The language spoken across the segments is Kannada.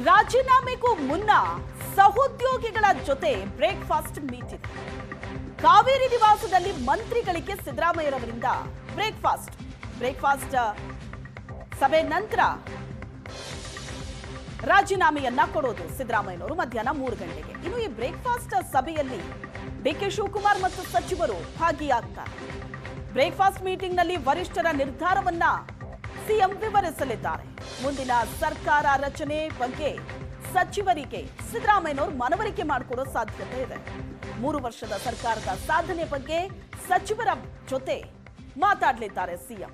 ರಾಜೀನಾಮೆಗೂ ಮುನ್ನ ಸಹೋದ್ಯೋಗಿಗಳ ಜೊತೆ ಬ್ರೇಕ್ಫಾಸ್ಟ್ ಮೀಟ್ ಇದೆ. ಕಾವೇರಿ ನಿವಾಸದಲ್ಲಿ ಮಂತ್ರಿಗಳಿಗೆ ಸಿದ್ದರಾಮಯ್ಯರವರಿಂದ ಬ್ರೇಕ್ಫಾಸ್ಟ್ ಸಭೆ ನಂತರ ರಾಜೀನಾಮೆಯನ್ನ ಕೊಡೋದು ಸಿದ್ದರಾಮಯ್ಯನವರು ಮಧ್ಯಾಹ್ನ 3 ಗಂಟೆಗೆ. ಇನ್ನು ಈ ಬ್ರೇಕ್ಫಾಸ್ಟ್ ಸಭೆಯಲ್ಲಿ ಡಿಕೆ ಶಿವಕುಮಾರ್ ಮತ್ತು ಸಚಿವರು ಭಾಗಿಯಾಗ್ತಾರೆ. ಬ್ರೇಕ್ಫಾಸ್ಟ್ ಮೀಟಿಂಗ್ನಲ್ಲಿ ವರಿಷ್ಠರ ನಿರ್ಧಾರವನ್ನ ಸಿಎಂ ವಿವರಿಸಲಿದ್ದಾರೆ. ಮುಂದಿನ ಸರ್ಕಾರ ರಚನೆ ಬಗ್ಗೆ ಸಚಿವರಿಗೆ ಸಿದ್ದರಾಮಯ್ಯನವರು ಮನವರಿಕೆ ಮಾಡಿಕೊಡೋ ಸಾಧ್ಯತೆ ಇದೆ. 3 ವರ್ಷದ ಸರ್ಕಾರದ ಸಾಧನೆ ಬಗ್ಗೆ ಸಚಿವರ ಜೊತೆ ಮಾತಾಡಲಿದ್ದಾರೆ ಸಿಎಂ.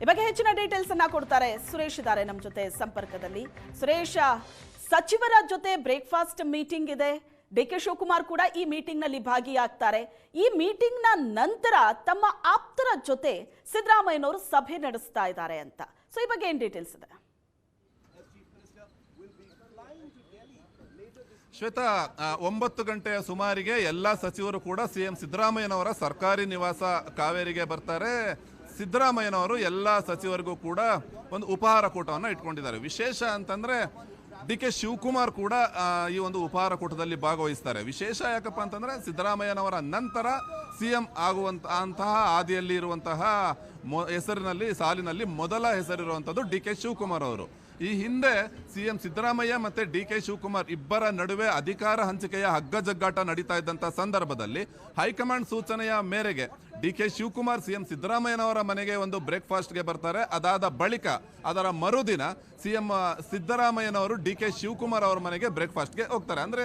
ಈ ಬಗ್ಗೆ ಹೆಚ್ಚಿನ ಡೀಟೇಲ್ಸ್ ಅನ್ನ ಕೊಡ್ತಾರೆ ಸುರೇಶ್ ಇದ್ದಾರೆ ನಮ್ಮ ಜೊತೆ ಸಂಪರ್ಕದಲ್ಲಿ. ಸುರೇಶ್, ಸಚಿವರ ಜೊತೆ ಬ್ರೇಕ್ಫಾಸ್ಟ್ ಮೀಟಿಂಗ್ ಇದೆ. ಡಿಕೆ ಶಿವಕುಮಾರ್ ಕೂಡ ಈ ಮೀಟಿಂಗ್ ನಲ್ಲಿ ಭಾಗಿಯಾಗ್ತಾರೆ. ಈ ಮೀಟಿಂಗ್ ನ ನಂತರ ತಮ್ಮ ಆಪ್ತರ ಜೊತೆ ಸಿದ್ದರಾಮಯ್ಯನವರು ಸಭೆ ನಡೆಸ್ತಾ ಇದ್ದಾರೆ ಅಂತ. ಸೊ ಈ ಬಗ್ಗೆ ಏನ್ ಡೀಟೇಲ್ಸ್ ಇದೆ? ಶ್ವೇತಾ, 9 ಗಂಟೆಯ ಸುಮಾರಿಗೆ ಎಲ್ಲ ಸಚಿವರು ಕೂಡ ಸಿಎಂ ಸಿದ್ದರಾಮಯ್ಯನವರ ಸರ್ಕಾರಿ ನಿವಾಸ ಕಾವೇರಿಗೆ ಬರ್ತಾರೆ. ಸಿದ್ದರಾಮಯ್ಯನವರು ಎಲ್ಲ ಸಚಿವರಿಗೂ ಕೂಡ ಒಂದು ಉಪಹಾರ ಕೂಟವನ್ನು ಇಟ್ಕೊಂಡಿದ್ದಾರೆ. ವಿಶೇಷ ಅಂತಂದ್ರೆ ಡಿಕೆ ಶಿವಕುಮಾರ್ ಕೂಡ ಈ ಒಂದು ಉಪಹಾರ ಕೂಟದಲ್ಲಿ ಭಾಗವಹಿಸ್ತಾರೆ. ವಿಶೇಷ ಯಾಕಪ್ಪ ಅಂತಂದ್ರೆ ಸಿದ್ದರಾಮಯ್ಯನವರ ನಂತರ ಸಿಎಂ ಆಗುವಂತಹ ಹಾದಿಯಲ್ಲಿ ಇರುವಂತಹ ಹೆಸರಿನಲ್ಲಿ ಸಾಲಿನಲ್ಲಿ ಮೊದಲ ಹೆಸರಿರುವಂತದ್ದು ಡಿಕೆ ಶಿವಕುಮಾರ್ ಅವರು. ಈ ಹಿಂದೆ ಸಿಎಂ ಸಿದ್ದರಾಮಯ್ಯ ಮತ್ತೆ ಡಿಕೆ ಶಿವಕುಮಾರ್ ಇಬ್ಬರ ನಡುವೆ ಅಧಿಕಾರ ಹಂಚಿಕೆಯ ಹಗ್ಗಜಗ್ಗಾಟ ನಡೀತಾ ಇದ್ದಂತ ಸಂದರ್ಭದಲ್ಲಿ ಹೈಕಮಾಂಡ್ ಸೂಚನೆಯ ಮೇರೆಗೆ ಡಿಕೆ ಶಿವಕುಮಾರ್ ಸಿಎಂ ಸಿದ್ದರಾಮಯ್ಯನವರ ಮನೆಗೆ ಒಂದು ಬ್ರೇಕ್ಫಾಸ್ಟ್ಗೆ ಬರ್ತಾರೆ. ಅದಾದ ಬಳಿಕ ಅದರ ಮರುದಿನ ಸಿಎಂ ಸಿದ್ದರಾಮಯ್ಯನವರು ಡಿಕೆ ಶಿವಕುಮಾರ್ ಅವರ ಮನೆಗೆ ಬ್ರೇಕ್ಫಾಸ್ಟ್ಗೆ ಹೋಗ್ತಾರೆ. ಅಂದ್ರೆ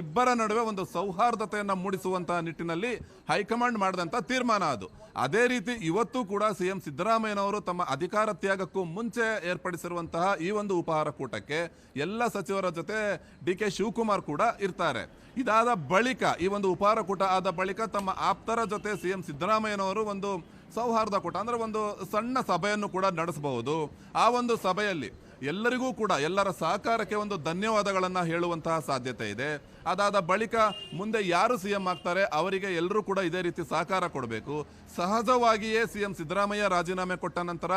ಇಬ್ಬರ ನಡುವೆ ಒಂದು ಸೌಹಾರ್ದತೆಯನ್ನು ಮೂಡಿಸುವಂತಹ ನಿಟ್ಟಿನಲ್ಲಿ ಹೈಕಮಾಂಡ್ ಮಾಡಿದಂತ ತೀರ್ಮಾನ ಅದು. ಅದೇ ರೀತಿ ಇವತ್ತು ಕೂಡ ಸಿಎಂ ಸಿದ್ದರಾಮಯ್ಯನವರು ತಮ್ಮ ಅಧಿಕಾರ ತ್ಯಾಗಕ್ಕೂ ಮುಂಚೆ ಏರ್ಪಡಿಸಿರುವಂತಹ ಈ ಒಂದು ಉಪಹಾರ ಕೂಟಕ್ಕೆ ಎಲ್ಲ ಸಚಿವರ ಜೊತೆ ಡಿಕೆ ಶಿವಕುಮಾರ್ ಕೂಡ ಇರ್ತಾರೆ. ಇದಾದ ಬಳಿಕ ಈ ಒಂದು ಉಪಹಾರ ಕೂಟ ಆದ ಬಳಿಕ ತಮ್ಮ ಆಪ್ತರ ಜೊತೆ ಸಿಎಂ ಸಿದ್ದರಾಮಯ್ಯನವರು ಒಂದು ಸೌಹಾರ್ದ ಕೂಟ ಅಂದ್ರೆ ಒಂದು ಸಣ್ಣ ಸಭೆಯನ್ನು ಕೂಡ ನಡೆಸಬಹುದು. ಆ ಒಂದು ಸಭೆಯಲ್ಲಿ ಎಲ್ಲರಿಗೂ ಕೂಡ ಎಲ್ಲರ ಸಹಕಾರಕ್ಕೆ ಒಂದು ಧನ್ಯವಾದಗಳನ್ನ ಹೇಳುವಂತಹ ಸಾಧ್ಯತೆ ಇದೆ. ಅದಾದ ಬಳಿಕ ಮುಂದೆ ಯಾರು ಸಿಎಂ ಆಗ್ತಾರೆ ಅವರಿಗೆ ಎಲ್ಲರೂ ಕೂಡ ಇದೇ ರೀತಿ ಸಹಕಾರ ಕೊಡಬೇಕು. ಸಹಜವಾಗಿಯೇ ಸಿಎಂ ಸಿದ್ದರಾಮಯ್ಯ ರಾಜೀನಾಮೆ ಕೊಟ್ಟ ನಂತರ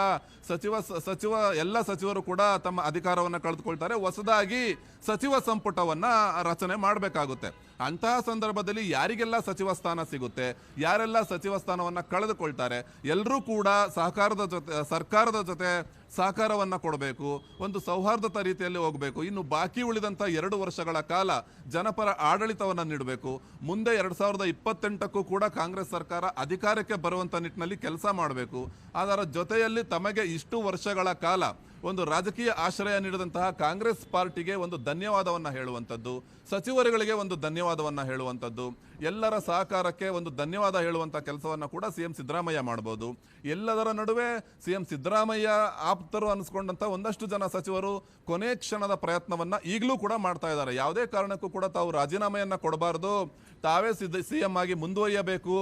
ಎಲ್ಲ ಸಚಿವರು ಕೂಡ ತಮ್ಮ ಅಧಿಕಾರವನ್ನು ಕಳೆದುಕೊಳ್ತಾರೆ. ಹೊಸದಾಗಿ ಸಚಿವ ಸಂಪುಟವನ್ನ ರಚನೆ ಮಾಡಬೇಕಾಗುತ್ತೆ. ಅಂತಹ ಸಂದರ್ಭದಲ್ಲಿ ಯಾರಿಗೆಲ್ಲ ಸಚಿವ ಸ್ಥಾನ ಸಿಗುತ್ತೆ, ಯಾರೆಲ್ಲ ಸಚಿವ ಸ್ಥಾನವನ್ನ ಕಳೆದುಕೊಳ್ತಾರೆ, ಎಲ್ಲರೂ ಕೂಡ ಸರ್ಕಾರದ ಜೊತೆ ಸಹಕಾರವನ್ನ ಕೊಡಬೇಕು. ಒಂದು ಸೌಹಾರ್ದತ ರೀತಿಯಲ್ಲಿ ಹೋಗಬೇಕು. ಇನ್ನು ಬಾಕಿ ಉಳಿದಂತ 2 ವರ್ಷಗಳ ಕಾಲ ಜನಪರ ಆಡಳಿತವನ್ನ ನೀಡಬೇಕು. ಮುಂದೆ 2028ಕ್ಕೂ ಕೂಡ ಕಾಂಗ್ರೆಸ್ ಸರ್ಕಾರ ಅಧಿಕಾರಕ್ಕೆ ಬರುವಂತ ನಿಟ್ಟಿನಲ್ಲಿ ಕೆಲಸ ಮಾಡಬೇಕು. ಅದರ ಜೊತೆಯಲ್ಲಿ ತಮಗೆ ಇಷ್ಟು ವರ್ಷಗಳ ಕಾಲ ಒಂದು ರಾಜಕೀಯ ಆಶ್ರಯ ನೀಡಿದಂತಹ ಕಾಂಗ್ರೆಸ್ ಪಾರ್ಟಿಗೆ ಒಂದು ಧನ್ಯವಾದವನ್ನ ಹೇಳುವಂಥದ್ದು, ಸಚಿವರುಗಳಿಗೆ ಒಂದು ಧನ್ಯವಾದವನ್ನ ಹೇಳುವಂಥದ್ದು, ಎಲ್ಲರ ಸಹಕಾರಕ್ಕೆ ಒಂದು ಧನ್ಯವಾದ ಹೇಳುವಂಥ ಕೆಲಸವನ್ನ ಕೂಡ ಸಿಎಂ ಸಿದ್ದರಾಮಯ್ಯ ಮಾಡಬಹುದು. ಎಲ್ಲದರ ನಡುವೆ ಸಿಎಂ ಸಿದ್ದರಾಮಯ್ಯ ಆಪ್ತರು ಅನಿಸ್ಕೊಂಡಂತ ಒಂದಷ್ಟು ಜನ ಸಚಿವರು ಕೊನೆ ಕ್ಷಣದ ಪ್ರಯತ್ನವನ್ನ ಈಗಲೂ ಕೂಡ ಮಾಡ್ತಾ ಇದ್ದಾರೆ. ಯಾವುದೇ ಕಾರಣಕ್ಕೂ ಕೂಡ ತಾವು ರಾಜೀನಾಮೆಯನ್ನ ಕೊಡಬಾರದು, ತಾವೇ ಸಿಎಂ ಆಗಿ ಮುಂದುವರಿಯಬೇಕು,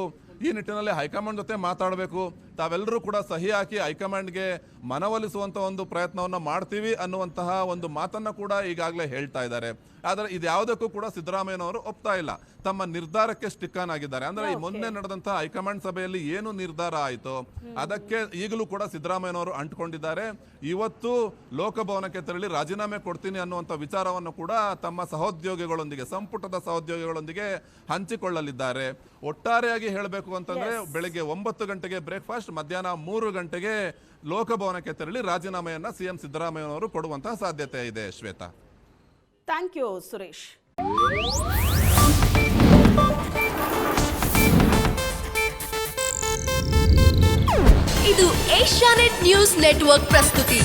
ಈ ನಿಟ್ಟಿನಲ್ಲಿ ಹೈಕಮಾಂಡ್ ಜೊತೆ ಮಾತಾಡಬೇಕು, ತಾವೆಲ್ಲರೂ ಕೂಡ ಸಹಿ ಹಾಕಿ ಹೈಕಮಾಂಡ್ಗೆ ಮನವೊಲಿಸುವಂತ ಒಂದು ಪ್ರಯತ್ನವನ್ನ ಮಾಡ್ತೀವಿ ಅನ್ನುವಂತಹ ಒಂದು ಮಾತನ್ನ ಕೂಡ ಈಗಾಗಲೇ ಹೇಳ್ತಾ ಇದ್ದಾರೆ. ಆದರೆ ಇದ್ಯಾವುದಕ್ಕೂ ಕೂಡ ಸಿದ್ದರಾಮಯ್ಯನವರು ಒಪ್ತಾ ಇಲ್ಲ. ತಮ್ಮ ನಿರ್ಧಾರಕ್ಕೆ ಸ್ಟಿಕ್ ಆನ್ ಆಗಿದ್ದಾರೆ. ಅಂದ್ರೆ ಈ ಮೊನ್ನೆ ನಡೆದಂತಹ ಹೈಕಮಾಂಡ್ ಸಭೆಯಲ್ಲಿ ಏನು ನಿರ್ಧಾರ ಆಯಿತು ಅದಕ್ಕೆ ಈಗಲೂ ಕೂಡ ಸಿದ್ದರಾಮಯ್ಯನವರು ಅಂಟ್ಕೊಂಡಿದ್ದಾರೆ. ಇವತ್ತು ಲೋಕಭವನಕ್ಕೆ ತೆರಳಿ ರಾಜೀನಾಮೆ ಕೊಡ್ತೀನಿ ಅನ್ನುವಂಥ ವಿಚಾರವನ್ನು ಕೂಡ ತಮ್ಮ ಸಹೋದ್ಯೋಗಿಗಳೊಂದಿಗೆ, ಸಂಪುಟದ ಸಹೋದ್ಯೋಗಿಗಳೊಂದಿಗೆ ಹಂಚಿಕೊಳ್ಳಲಿದ್ದಾರೆ. ಒಟ್ಟಾರೆಯಾಗಿ ಹೇಳಬೇಕು ಅಂತಂದ್ರೆ ಬೆಳಗ್ಗೆ 9 ಗಂಟೆಗೆ ಬ್ರೇಕ್ಫಾಸ್ಟ್, ಮಧ್ಯಾಹ್ನ 3 ಗಂಟೆಗೆ ಲೋಕಭವನಕ್ಕೆ ತೆರಳಿ ರಾಜೀನಾಮೆಯನ್ನ ಸಿಎಂ ಸಿದ್ದರಾಮಯ್ಯನವರು ಕೊಡುವಂತಹ ಸಾಧ್ಯತೆ ಇದೆ. Shweta, thank you Suresh. ಇದು ಏಷ್ಯಾನೆಟ್ ನ್ಯೂಸ್ ನೆಟ್ವರ್ಕ್ ಪ್ರಸ್ತುತಿ.